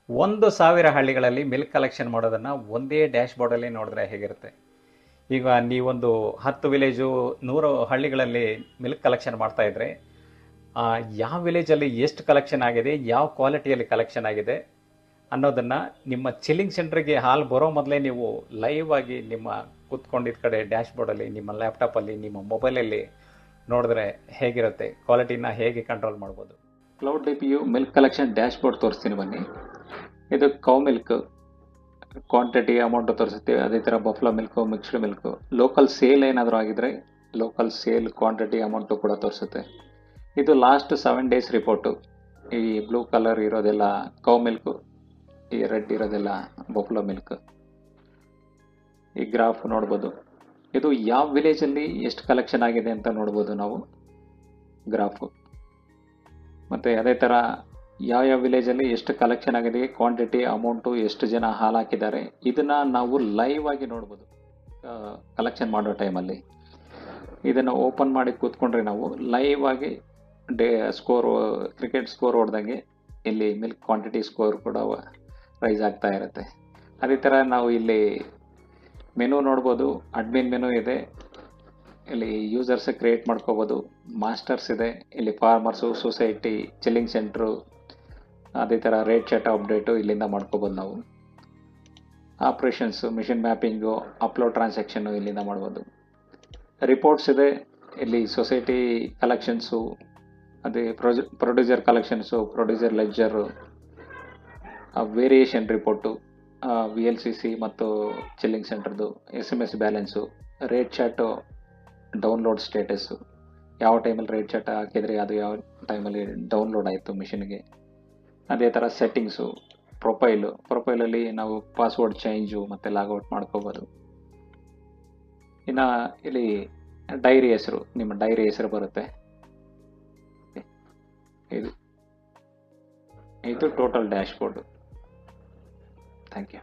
1,000 ಹಳ್ಳಿಗಳಲ್ಲಿ milk collection ಮಾಡೋದನ್ನು ಒಂದೇ ಡ್ಯಾಶ್ ಬೋರ್ಡಲ್ಲಿ ನೋಡಿದ್ರೆ ಹೇಗಿರುತ್ತೆ. ಈಗ ನೀವೊಂದು 10 ವಿಲೇಜು 100 ಹಳ್ಳಿಗಳಲ್ಲಿ ಮಿಲ್ಕ್ ಕಲೆಕ್ಷನ್ ಮಾಡ್ತಾ ಇದ್ರೆ ಯಾವ ವಿಲೇಜಲ್ಲಿ ಎಷ್ಟು ಕಲೆಕ್ಷನ್ ಆಗಿದೆ, ಯಾವ ಕ್ವಾಲಿಟಿಯಲ್ಲಿ ಕಲೆಕ್ಷನ್ ಆಗಿದೆ ಅನ್ನೋದನ್ನು ನಿಮ್ಮ ಚಿಲ್ಲಿಂಗ್ ಸೆಂಟ್ರಿಗೆ ಹಾಲು ಬರೋ ಮೊದಲೇ ನೀವು ಲೈವ್ ಆಗಿ ನಿಮ್ಮ ಕೂತ್ಕೊಂಡಿದ್ದ ಕಡೆ ಡ್ಯಾಶ್ ಬೋರ್ಡಲ್ಲಿ, ನಿಮ್ಮ ಲ್ಯಾಪ್ಟಾಪಲ್ಲಿ, ನಿಮ್ಮ ಮೊಬೈಲಲ್ಲಿ ನೋಡಿದ್ರೆ ಹೇಗಿರುತ್ತೆ, ಕ್ವಾಲಿಟಿನ ಹೇಗೆ ಕಂಟ್ರೋಲ್ ಮಾಡ್ಬೋದು. Cloud DPU milk collection dashboard ತೋರಿಸ್ತೀನಿ ಬನ್ನಿ. ಇದು ಕೌ ಮಿಲ್ಕ್ ಕ್ವಾಂಟಿಟಿ ಅಮೌಂಟ್ ತೋರಿಸುತ್ತೆ. ಅದೇ ಥರ buffalo milk, mixed milk, local sale ಏನಾದರೂ ಆಗಿದ್ರೆ ಲೋಕಲ್ ಸೇಲ್ ಕ್ವಾಂಟಿಟಿ ಅಮೌಂಟು ಕೂಡ ತೋರಿಸುತ್ತೆ. ಇದು ಲಾಸ್ಟ್ 7 ಡೇಸ್ ರಿಪೋರ್ಟು. ಈ ಬ್ಲೂ ಕಲರ್ ಇರೋದೆಲ್ಲ ಕೌ ಮಿಲ್ಕು, ಈ ರೆಡ್ ಇರೋದೆಲ್ಲ ಬಫ್ಲೋ ಮಿಲ್ಕ್. ಈ ಗ್ರಾಫ್ ನೋಡ್ಬೋದು. ಇದು ಯಾವ ವಿಲೇಜಲ್ಲಿ ಎಷ್ಟು ಕಲೆಕ್ಷನ್ ಆಗಿದೆ ಅಂತ ನೋಡ್ಬೋದು ನಾವು ಗ್ರಾಫು. ಮತ್ತು ಅದೇ ಥರ ಯಾವ ವಿಲೇಜಲ್ಲಿ ಎಷ್ಟು ಕಲೆಕ್ಷನ್ ಆಗಿದೆ, ಕ್ವಾಂಟಿಟಿ, ಅಮೌಂಟು, ಎಷ್ಟು ಜನ ಹಾಲು ಹಾಕಿದ್ದಾರೆ, ಇದನ್ನು ನಾವು ಲೈವ್ ಆಗಿ ನೋಡ್ಬೋದು ಕಲೆಕ್ಷನ್ ಮಾಡೋ ಟೈಮಲ್ಲಿ. ಇದನ್ನು ಓಪನ್ ಮಾಡಿ ಕೂತ್ಕೊಂಡ್ರೆ ನಾವು ಲೈವ್ ಆಗಿ ಸ್ಕೋರ್, ಕ್ರಿಕೆಟ್ ಸ್ಕೋರ್ ಹೊಡೆದಂಗೆ ಇಲ್ಲಿ ಮಿಲ್ಕ್ ಕ್ವಾಂಟಿಟಿ ಸ್ಕೋರ್ ಕೂಡ ರೈಸ್ ಆಗ್ತಾ ಇರುತ್ತೆ. ಅದೇ ಥರ ನಾವು ಇಲ್ಲಿ ಮೆನು ನೋಡ್ಬೋದು. ಅಡ್ಮಿನ್ ಮೆನು ಇದೆ, ಇಲ್ಲಿ ಯೂಸರ್ಸ್ ಕ್ರಿಯೇಟ್ ಮಾಡ್ಕೋಬೋದು. ಮಾಸ್ಟರ್ಸ್ ಇದೆ, ಇಲ್ಲಿ ಫಾರ್ಮರ್ಸು, ಸೊಸೈಟಿ, ಚಿಲ್ಲಿಂಗ್ ಸೆಂಟ್ರು, ಅದೇ ಥರ ರೇಟ್ ಚಾರ್ಟ್ ಅಪ್ಡೇಟು ಇಲ್ಲಿಂದ ಮಾಡ್ಕೋಬೋದು ನಾವು. Operations, machine mapping, upload transaction ಇಲ್ಲಿಂದ ಮಾಡ್ಬೋದು. ರಿಪೋರ್ಟ್ಸ್ ಇದೆ, ಇಲ್ಲಿ ಸೊಸೈಟಿ ಕಲೆಕ್ಷನ್ಸು, ಅದೇ producer collections, producer ledger, variation report, VLCC ಮತ್ತು ಚಿಲ್ಲಿಂಗ್ ಸೆಂಟ್ರದ್ದು, SMS balance, rate chart, download status, ಯಾವ ಟೈಮಲ್ಲಿ ರೇಟ್ ಚಾರ್ಟ್ ಹಾಕಿದರೆ ಅದು ಯಾವ ಟೈಮಲ್ಲಿ ಡೌನ್ಲೋಡ್ ಆಯಿತು ಮಿಷಿನ್ಗೆ. ಅದೇ ಥರ ಸೆಟ್ಟಿಂಗ್ಸು, ಪ್ರೊಫೈಲಲ್ಲಿ ನಾವು ಪಾಸ್ವರ್ಡ್ ಚೇಂಜು ಮತ್ತು ಲಾಗೌಟ್ ಮಾಡ್ಕೋಬೋದು. ಇನ್ನು ಇಲ್ಲಿ ಡೈರಿ ಹೆಸರು, ನಿಮ್ಮ ಡೈರಿ ಹೆಸರು ಬರುತ್ತೆ. ಇದು total dashboard. Thank you.